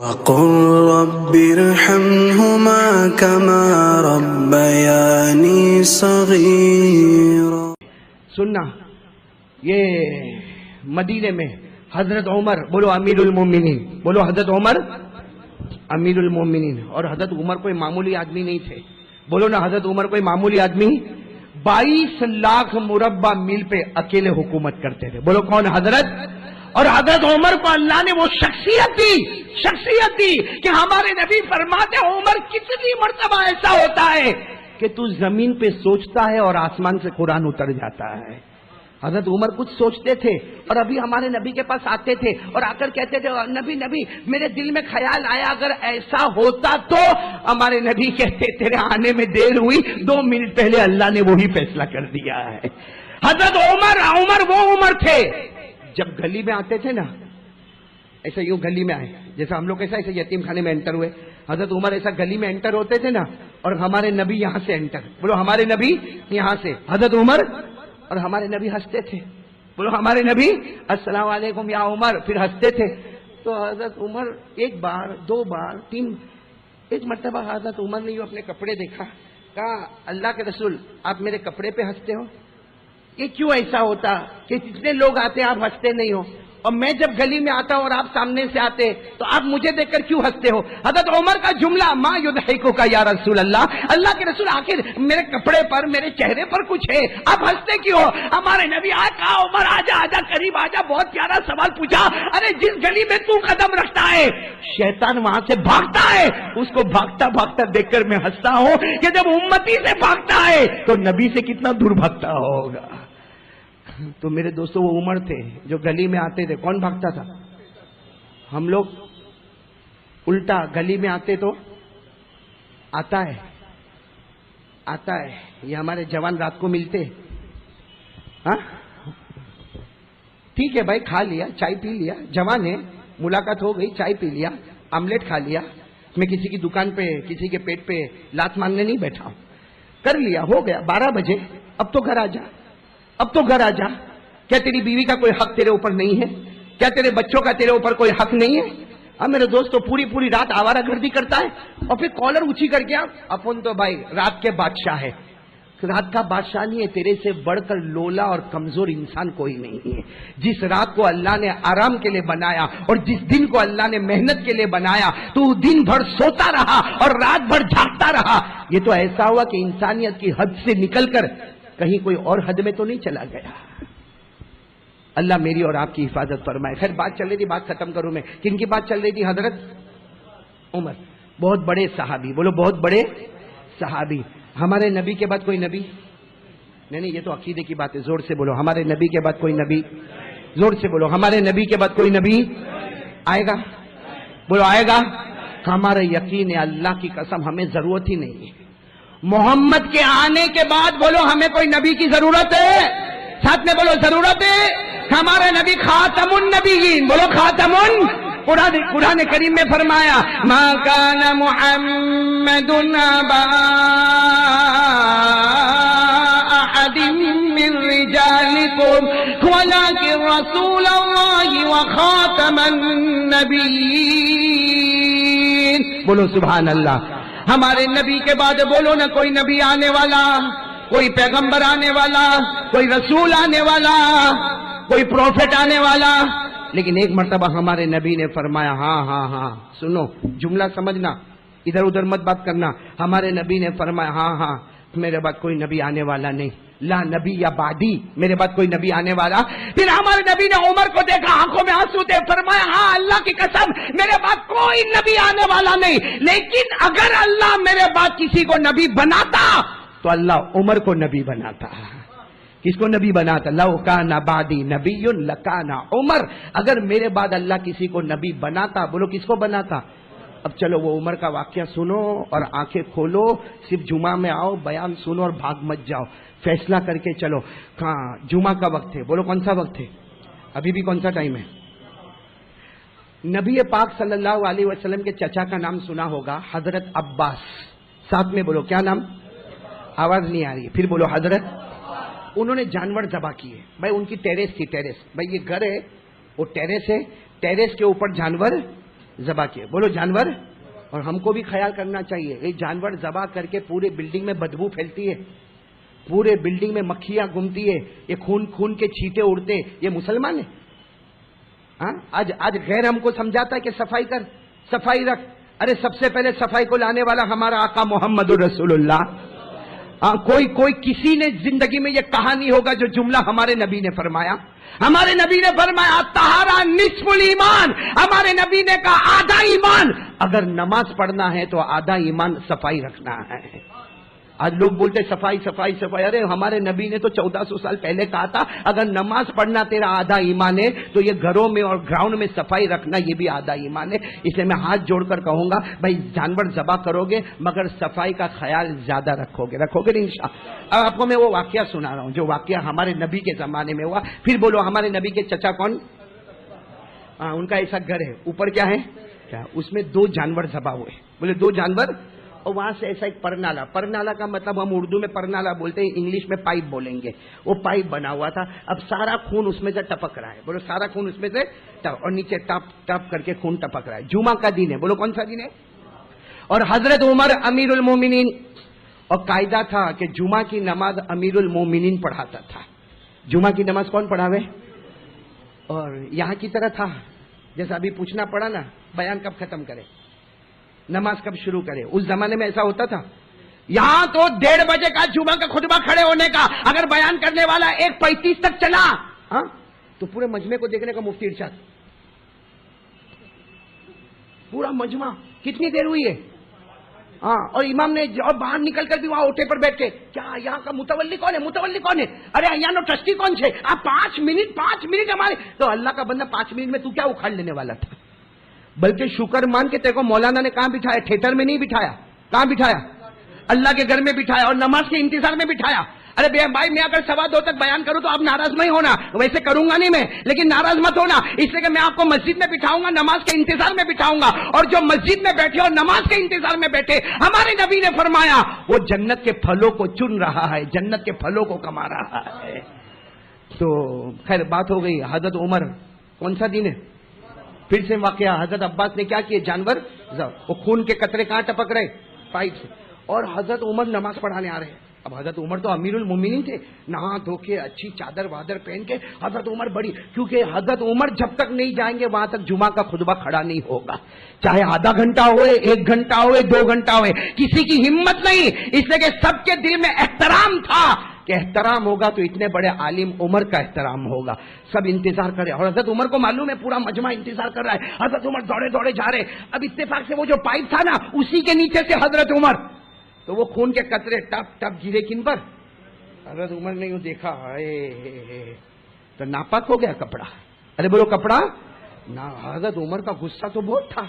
وقل رب ارحمهما كما ربياني صغيرا. سننا یہ مدینے میں حضرت عمر، بولو امیر المومنین، بولو حضرت عمر امیر المومنین. اور حضرت عمر کوئی معمولی آدمی نہیں تھے، بولو نا حضرت عمر کوئی معمولی آدمی. 22 لاکھ مربع میل پہ اکیلے حکومت کرتے تھے. بولو کون؟ حضرت. اور حضرت عمر کو اللہ نے وہ شخصیت دی کہ ہمارے نبی فرماتے عمر کتنی مرتبہ ایسا ہوتا ہے کہ تو زمین پہ سوچتا ہے اور آسمان سے قرآن اتر جاتا ہے. حضرت عمر کچھ سوچتے تھے اور ابھی ہمارے نبی کے پاس آتے تھے اور آ کر کہتے تھے نبی میرے دل میں خیال آیا اگر ایسا ہوتا تو. ہمارے نبی کہتے تیرے آنے میں دیر ہوئی، 2 منٹ پہلے اللہ نے وہی فیصلہ کر دیا ہے. حضرت عمر وہ عمر تھے جب گلی میں آتے تھے نا، ایسا یوں گلی میں آئے جیسا ہم لوگ ایسا ایسے یتیم خانے میں انٹر ہوئے، حضرت عمر ایسا گلی میں انٹر ہوتے تھے نا، اور ہمارے نبی یہاں سے انٹر، بولو ہمارے نبی یہاں سے، حضرت عمر اور ہمارے نبی ہنستے تھے، بولو ہمارے نبی السلام علیکم یا عمر، پھر ہنستے تھے. تو حضرت عمر 1 بار 2 بار 3، ایک مرتبہ حضرت عمر نے یوں اپنے کپڑے دیکھا، کہا اللہ کے رسول آپ میرے کپڑے پہ ہنستے ہو؟ یہ کیوں ایسا ہوتا کہ جتنے لوگ آتے ہیں آپ ہنستے نہیں ہو، اور میں جب گلی میں آتا ہوں اور آپ سامنے سے آتے تو آپ مجھے دیکھ کر کیوں ہنستے ہو؟ حضرت عمر کا جملہ ما یضحکک یا رسول اللہ، اللہ کے رسول آخر میرے کپڑے پر میرے چہرے پر کچھ ہے، آپ ہنستے کیوں ہو؟ ہمارے نبی کہا عمر آجا قریب آجا، بہت پیارا سوال پوچھا. ارے جس گلی میں تو قدم رکھتا ہے شیطان وہاں سے بھاگتا ہے، اس کو بھاگتا دیکھ کر میں ہنستا ہوں کہ جب امتی سے بھاگتا ہے تو نبی سے کتنا دور بھاگتا ہوگا. تو میرے دوستوں وہ عمر تھے جو گلی میں آتے تھے. کون بھاگتا تھا؟ ہم لوگ الٹا گلی میں آتے تو آتا ہے یہ ہمارے جوان رات کو ملتے، ہاں ٹھیک ہے بھائی، کھا لیا چائے پی لیا، جوان ہے ملاقات ہو گئی، چائے پی لیا، آملیٹ کھا لیا، میں کسی کی دکان پہ کسی کے پیٹ پہ لات مارنے نہیں بیٹھا ہوں، کر لیا ہو گیا 12 بجے، اب تو گھر آ جا. کیا تیری بیوی کا کوئی حق تیرے اوپر نہیں ہے؟ کیا تیرے بچوں کا تیرے اوپر کوئی حق نہیں ہے؟ اب میرے دوست تو پوری رات آوارہ گردی کرتا ہے اور پھر کالر اونچی کر کے اپن تو بھائی رات کے بادشاہ ہے. رات کا بادشاہ نہیں ہے، تیرے سے بڑھ کر لولا اور کمزور انسان کوئی نہیں ہے. جس رات کو اللہ نے آرام کے لیے بنایا اور جس دن کو اللہ نے محنت کے لیے بنایا تو دن بھر سوتا رہا اور رات بھر جاگتا رہا. یہ تو ایسا ہوا کہ انسانیت کی حد سے نکل کر کہیں کوئی اور حد میں تو نہیں چلا گیا. اللہ میری اور آپ کی حفاظت فرمائے. خیر بات چل رہی تھی، بات ختم کروں میں. کن کی بات چل رہی تھی؟ حضرت عمر، بہت بڑے صحابی، بولو بہت بڑے صحابی. ہمارے نبی کے بعد کوئی نبی نہیں، یہ تو عقیدے کی بات ہے. زور سے بولو ہمارے نبی کے بعد کوئی نبی. زور سے بولو ہمارے نبی کے بعد کوئی نبی آئے گا. بولو آئے گا. ہمارا یقین ہے اللہ کی قسم ہمیں ضرورت ہی نہیں ہے. محمد کے آنے کے بعد بولو ہمیں کوئی نبی کی ضرورت ہے. ساتھ میں بولو ضرورت ہے. ہمارے نبی خاتم النبیین، بولو خاتم. قرآن کریم میں فرمایا ما کان محمد ابا احد من رجالکم ولکن رسول اللہ وخاتم النبیین. بولو سبحان اللہ. ہمارے نبی کے بعد بولو نا کوئی نبی آنے والا، کوئی پیغمبر آنے والا، کوئی رسول آنے والا، کوئی پروفٹ آنے والا. لیکن ایک مرتبہ ہمارے نبی نے فرمایا ہاں سنو، جملہ سمجھنا، ادھر ادھر مت بات کرنا. ہمارے نبی نے فرمایا ہاں میرے بعد کوئی نبی آنے والا نہیں، لا نبی یا بعدی، میرے بعد کوئی نبی آنے والا. پھر ہمارے نبی نے عمر کو دیکھا، آنکھوں میں آنسو تھے، فرمایا ہاں اللہ کی قسم میرے بعد کوئی نبی آنے والا نہیں، لیکن اگر اللہ میرے بعد کسی کو نبی بناتا تو اللہ عمر کو نبی بناتا. کس کو نبی بناتا؟ لو کان بعدی نبی لکان عمر. اگر میرے بعد اللہ کسی کو نبی بناتا، بولو کس کو بناتا؟ اب چلو وہ عمر کا واقعہ سنو اور آنکھیں کھولو، صرف جمعہ میں آؤ، بیان سنو اور بھاگ مت جاؤ، فیصلہ کر کے چلو. کہاں جمعہ کا وقت ہے؟ بولو کون سا وقت ہے؟ ابھی بھی کون سا ٹائم ہے؟ نبی پاک صلی اللہ علیہ وسلم کے چچا کا نام سنا ہوگا، حضرت عباس. ساتھ میں بولو کیا نام؟ آواز نہیں آ رہی، پھر بولو حضرت. انہوں نے جانور ذبح کیے. بھائی ان کی ٹیریس تھی، ٹیریس، بھائی یہ گھر ہے وہ ٹیریس ہے، ٹیریس کے اوپر جانور ذبح کیے. بولو جانور. اور ہم کو بھی خیال کرنا چاہیے, یہ جانور ذبح کر کے پورے بلڈنگ میں بدبو پھیلتی ہے, پورے بلڈنگ میں مکھیاں گھومتی ہے, یہ خون کے چھینٹے اڑتے, یہ مسلمان ہے؟ ہاں, آج غیر ہم کو سمجھاتا ہے کہ صفائی کر, صفائی رکھ. ارے سب سے پہلے صفائی کو لانے والا ہمارا آقا محمد رسول اللہ. کوئی کسی نے زندگی میں یہ کہا نہیں ہوگا جو جملہ ہمارے نبی نے فرمایا. ہمارے نبی نے فرمایا طہارہ نصف الایمان, ہمارے نبی نے کہا آدھا ایمان. اگر نماز پڑھنا ہے تو آدھا ایمان صفائی رکھنا ہے. آج لوگ بولتے صفائی صفائی صفائی. ارے ہمارے نبی نے تو 1400 سال پہلے کہا تھا اگر نماز پڑھنا تیرا آدھا ایمان ہے تو یہ گھروں میں اور گراؤنڈ میں صفائی رکھنا یہ بھی آدھا ایمان ہے. اس لیے میں ہاتھ جوڑ کر کہوں گا بھائی جانور ذبح کرو گے مگر صفائی کا خیال زیادہ رکھو گے نہیں انشاءاللہ. اب آپ کو میں وہ واقعہ سنا رہا ہوں جو واقعہ ہمارے نبی کے زمانے میں ہوا. پھر بولو ہمارے نبی کے چچا کون؟ ان کا ایسا گھر ہے, اوپر کیا ہے, کیا اس میں 2 جانور ذبح ہوئے. بولے 2 جانور, اور وہاں سے ایسا ایک پرنالا, پرنالا کا مطلب ہم اردو میں پرنالا بولتے ہیں, انگلش میں پائپ بولیں گے. وہ پائپ بنا ہوا تھا, اب سارا خون اس میں سے ٹپک رہا ہے. بولو سارا خون اس میں سے اور نیچے ٹپ ٹپ کر کے خون ٹپک رہا ہے. جمعہ کا دن ہے, بولو کون سا دن ہے؟ اور حضرت عمر امیر المومنین, اور قاعدہ تھا کہ جمعہ کی نماز امیر المومنین پڑھاتا تھا. جمعہ کی نماز کون پڑھاوے؟ اور یہاں کی طرح تھا جیسا ابھی پوچھنا پڑا نا بیان کب ختم کرے, نماز کب شروع کرے. اس زمانے میں ایسا ہوتا تھا. یہاں تو 1:30 بجے کا جمعہ کا خطبہ کھڑے ہونے کا, اگر بیان کرنے والا 1:35 تک چلا تو پورے مجمع کو دیکھنے کا مفتی ارشاد. پورا مجمع کتنی دیر ہوئی ہے؟ اور امام نے اور باہر نکل کر بھی وہاں اوٹے پر بیٹھ کے کیا یہاں کا متولی کون ہے, متولی کون ہے, ارے یہاں نو ٹرسٹی کون ہے, آپ 5 منٹ ہمارے. تو اللہ کا بندہ 5 منٹ میں تو کیا اکھاڑ لینے والا تھا؟ بلکہ شکر مان کے تیرے کو مولانا نے کہاں بٹھایا؟ تھیٹر میں نہیں بٹھایا. کہاں بٹھایا؟ اللہ کے گھر میں بٹھایا اور نماز کے انتظار میں بٹھایا. ارے بھائی میں اگر 2:15 تک بیان کروں تو آپ ناراض نہیں ہونا, ویسے کروں گا نہیں میں, لیکن ناراض مت ہونا اس لیے کہ میں آپ کو مسجد میں بٹھاؤں گا, نماز کے انتظار میں بٹھاؤں گا. اور جو مسجد میں بیٹھے اور نماز کے انتظار میں بیٹھے, ہمارے نبی نے فرمایا وہ جنت کے پھلوں کو چن رہا ہے, جنت کے پھلوں کو کما رہا ہے. تو خیر بات ہو گئی. حضرت عمر کون سا دن ہے؟ پھر سے واقعہ, حضرت عباس نے کیا کیے, جانور وہ خون کے قطرے کہاں ٹپک رہے؟ پائپ سے. اور حضرت عمر نماز پڑھانے آ رہے ہیں. اب حضرت عمر تو امیر المومنین تھے, نہا دھو کے اچھی چادر وادر پہن کے حضرت عمر بڑی, کیونکہ حضرت عمر جب تک نہیں جائیں گے وہاں تک جمعہ کا خطبہ کھڑا نہیں ہوگا, چاہے آدھا گھنٹہ ہوئے, 1 گھنٹہ ہوئے, 2 گھنٹہ ہوئے, کسی کی ہمت نہیں. اس لیے کہ سب کے دل میں احترام تھا کہ احترام ہوگا تو اتنے بڑے عالم عمر کا احترام ہوگا. سب انتظار کر رہے, اور حضرت عمر کو معلوم ہے پورا مجمع انتظار کر رہا ہے. حضرت عمر دوڑے دوڑے جا رہے. اب اتفاق سے وہ جو پائپ تھا نا اسی کے نیچے سے حضرت عمر, تو وہ خون کے قطرے ٹپ ٹپ گرے کن پر؟ حضرت عمر نے یوں دیکھا, تو ناپاک ہو گیا کپڑا. ارے بولو کپڑا نا. حضرت عمر کا غصہ تو بہت تھا.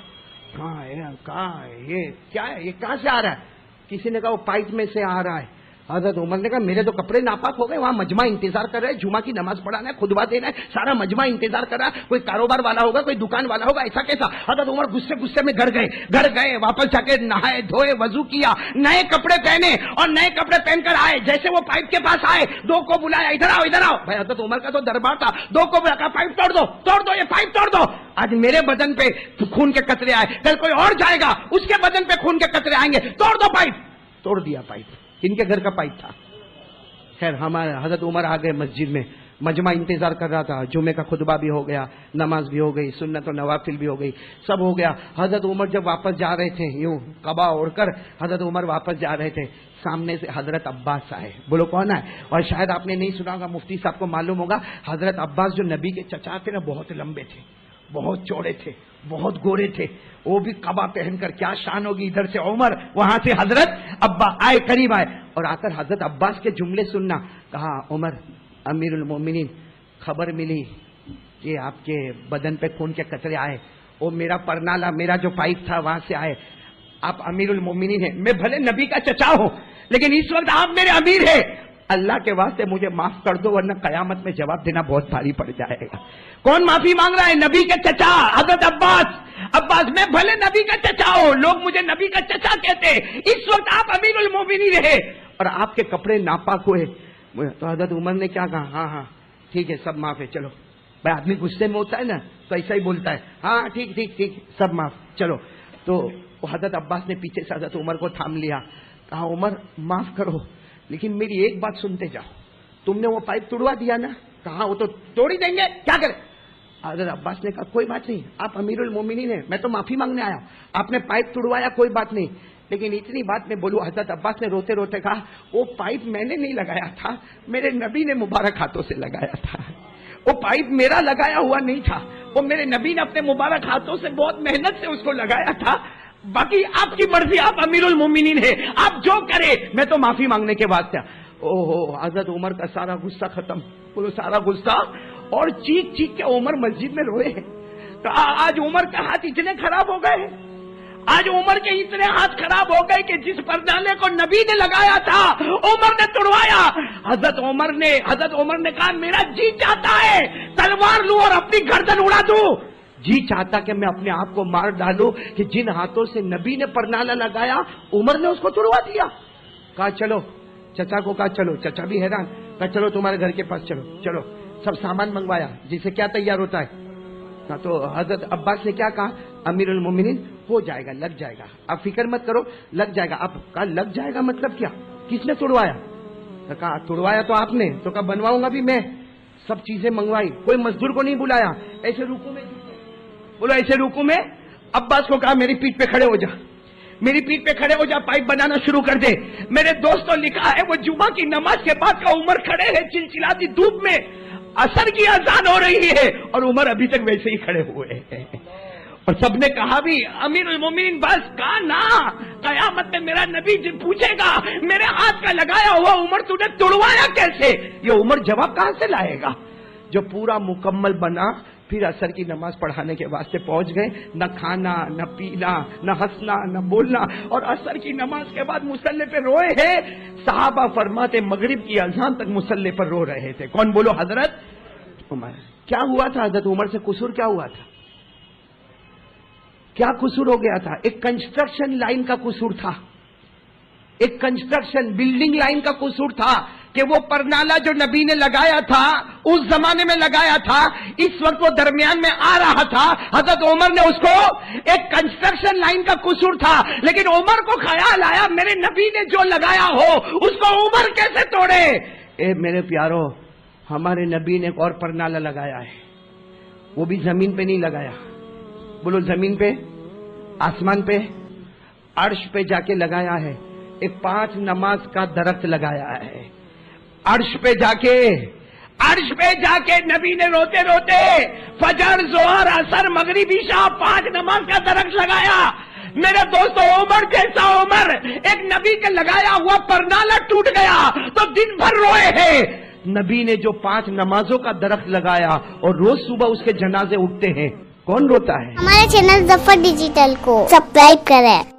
یہ کیا ہے, یہ کہاں سے آ رہا ہے؟ کسی نے کہا وہ پائپ میں سے آ رہا ہے. حضرت عمر نے کہا میرے تو کپڑے ناپاک ہو گئے, وہاں مجمع انتظار کر رہے ہیں, جمعہ کی نماز پڑھانا ہے, خطبہ دینا ہے, سارا مجمع انتظار کر رہا ہے, کوئی کاروبار والا ہوگا, کوئی دکان والا ہوگا, ایسا کیسا؟ حضرت عمر غصے میں گھر گئے, واپس جا کے نہائے دھوئے, وضو کیا, نئے کپڑے پہنے اور نئے کپڑے پہن کر آئے. جیسے وہ پائپ کے پاس آئے, 2 کو بلایا, ادھر آؤ. بھائی حضرت عمر کا تو دربار تھا, 2 کو بلا, پائپ توڑ دو, یہ پائپ توڑ دو. آج میرے بدن پہ خون کے قطرے آئے, کل کوئی اور جائے گا اس کے بدن پہ خون کے قطرے آئیں گے, توڑ دو پائپ. توڑ دیا پائپ. کن کے گھر کا پائپ تھا؟ خیر ہمارے حضرت عمر آ گئے مسجد میں, مجمع انتظار کر رہا تھا, جمعے کا خطبہ بھی ہو گیا, نماز بھی ہو گئی, سنت و نوافل بھی ہو گئی, سب ہو گیا. حضرت عمر جب واپس جا رہے تھے, یوں قبا اوڑھ کر حضرت عمر واپس جا رہے تھے, سامنے سے حضرت عباس آئے. بولو کون آئے؟ اور شاید آپ نے نہیں سنا ہوگا, مفتی صاحب کو معلوم ہوگا, حضرت عباس جو نبی کے چچا تھے نا بہت لمبے تھے, بہت چوڑے تھے, بہت گورے تھے. وہ بھی قبا پہن کر, کیا شان ہوگی, ادھر سے عمر, وہاں سے حضرت عباس آئے, قریب آئے, اور آ کر حضرت عباس کے جملے سننا. کہا عمر امیر المومنین, خبر ملی کہ آپ کے بدن پہ خون کے قطرے آئے, وہ میرا پرنالا, میرا جو پائپ تھا وہاں سے آئے. آپ امیر المومنین ہیں, میں بھلے نبی کا چچا ہوں لیکن اس وقت آپ میرے امیر ہیں, اللہ کے واسطے مجھے معاف کر دو ورنہ قیامت میں جواب دینا بہت بھاری پڑ جائے گا. کون معافی مانگ رہا ہے؟ نبی کے چچا حضرت عباس. میں بھلے نبی کا چچا ہوں, لوگ مجھے نبی کا چچا کہتے, اس وقت آپ امیر المومنین رہے اور آپ کے کپڑے ناپاک ہوئے. تو حضرت عمر نے کیا کہا, ہاں ٹھیک ہے, سب معاف ہے, چلو. بھائی آدمی غصے میں ہوتا ہے نا تو ایسا ہی بولتا ہے, ہاں ٹھیک ٹھیک ٹھیک سب معاف, چلو. تو حضرت عباس نے پیچھے سے حضرت عمر کو تھام لیا, کہا عمر معاف کرو لیکن میری ایک بات سنتے جاؤ, تم نے وہ پائپ توڑوا دیا نا؟ کہا وہ تو توڑ ہی دیں گے, کیا کریں؟ حضرت عباس نے کہا کوئی بات نہیں, آپ امیر المومنین ہیں, میں تو معافی مانگنے آیا, آپ نے پائپ توڑوایا کوئی بات نہیں, لیکن اتنی بات میں بولوں. حضرت عباس نے روتے روتے کہا وہ پائپ میں نے نہیں لگایا تھا, میرے نبی نے مبارک ہاتھوں سے لگایا تھا. وہ پائپ میرا لگایا ہوا نہیں تھا, وہ میرے نبی نے اپنے مبارک ہاتھوں سے بہت محنت سے اس کو لگایا تھا. باقی آپ کی مرضی, آپ امیر المومنین ہیں, آپ جو کرے, میں تو معافی مانگنے کے بعد تھا. او ہو, حضرت عمر کا سارا غصہ ختم, بولو سارا غصہ, اور چیخ چیخ کے عمر مسجد میں روئے. تو آج عمر کا ہاتھ اتنے خراب ہو گئے, آج عمر کے اتنے ہاتھ خراب ہو گئے کہ جس پردانے کو نبی نے لگایا تھا عمر نے توڑوایا. حضرت عمر نے کہا میرا جی چاہتا ہے تلوار لوں اور اپنی گردن اڑا دوں, جی چاہتا کہ میں اپنے آپ کو مار ڈالوں کہ جن ہاتھوں سے نبی نے پرنالہ لگایا عمر نے اس کو توڑوا دیا. کہا چلو, چچا کو کہا چلو, چچا بھی حیران, کہا چلو تمہارے گھر کے پاس چلو. چلو سب سامان منگوایا, جسے کیا تیار ہوتا ہے. تو حضرت عباس نے کیا کہا, امیر المومنین ہو جائے گا, لگ جائے گا, آپ فکر مت کرو, لگ جائے گا. آپ کہا لگ جائے گا مطلب کیا, کس نے توڑوایا؟ کہا توڑوایا تو آپ نے. تو کہا بنواؤں گا بھی میں. سب چیزیں منگوائی, کوئی مزدور کو نہیں بلایا, ایسے رکو میں, بولو ایسے رکو میں. عباس کو کہا میری پیٹھ پہ کھڑے ہو جا, میری پیٹھ پہ کھڑے ہو جا, پائپ بنانا شروع کر دے. میرے دوستوں لکھا ہے وہ جمعہ کی نماز کے بعد کا عمر کھڑے ہیں چلچلاتی دھوپ میں, عصر کی اذان ہو رہی ہے اور عمر ابھی تک ویسے ہی کھڑے ہوئے ہیں. اور سب نے کہا بھی امیر المومنین بس, کہا نا, قیامت میں میرا نبی پوچھے گا میرے ہاتھ کا لگایا ہوا عمر تو نے توڑوایا کیسے. یہ عمر جواب کہاں سے لائے گا؟ جو پورا مکمل بنا, پھر عصر کی نماز پڑھانے کے واسطے پہنچ گئے, نہ کھانا نہ پینا نہ ہنسنا نہ بولنا, اور عصر کی نماز کے بعد مصلی پہ روئے ہیں. صحابہ فرماتے مغرب کی اذان تک مصلی پر رو رہے تھے. کون؟ بولو حضرت عمر. کیا ہوا تھا حضرت عمر سے؟ قصور کیا ہوا تھا؟ کیا قصور ہو گیا تھا؟ ایک کنسٹرکشن لائن کا قصور تھا, ایک کنسٹرکشن بلڈنگ لائن کا قصور تھا کہ وہ پرنالہ جو نبی نے لگایا تھا اس زمانے میں لگایا تھا, اس وقت وہ درمیان میں آ رہا تھا. حضرت عمر نے اس کو ایک کنسٹرکشن لائن کا قصور تھا, لیکن عمر کو خیال آیا میرے نبی نے جو لگایا ہو اس کو عمر کیسے توڑے. اے میرے پیارو, ہمارے نبی نے ایک اور پرنالہ لگایا ہے, وہ بھی زمین پہ نہیں لگایا. بولو زمین پہ, آسمان پہ, عرش پہ جا کے لگایا ہے. ایک 5 نماز کا درخت لگایا ہے عرش پہ جا کے. عرش پہ جا کے نبی نے روتے روتے فجر ظہر عصر مغرب عشاء 5 نماز کا درخت لگایا. میرے دوستو عمر جیسا عمر, ایک نبی کے لگایا ہوا پرنالہ ٹوٹ گیا تو دن بھر روئے ہیں. نبی نے جو 5 نمازوں کا درخت لگایا اور روز صبح اس کے جنازے اٹھتے ہیں, کون روتا ہے؟ ہمارے چینل ظفر ڈیجیٹل کو سبسکرائب کریں.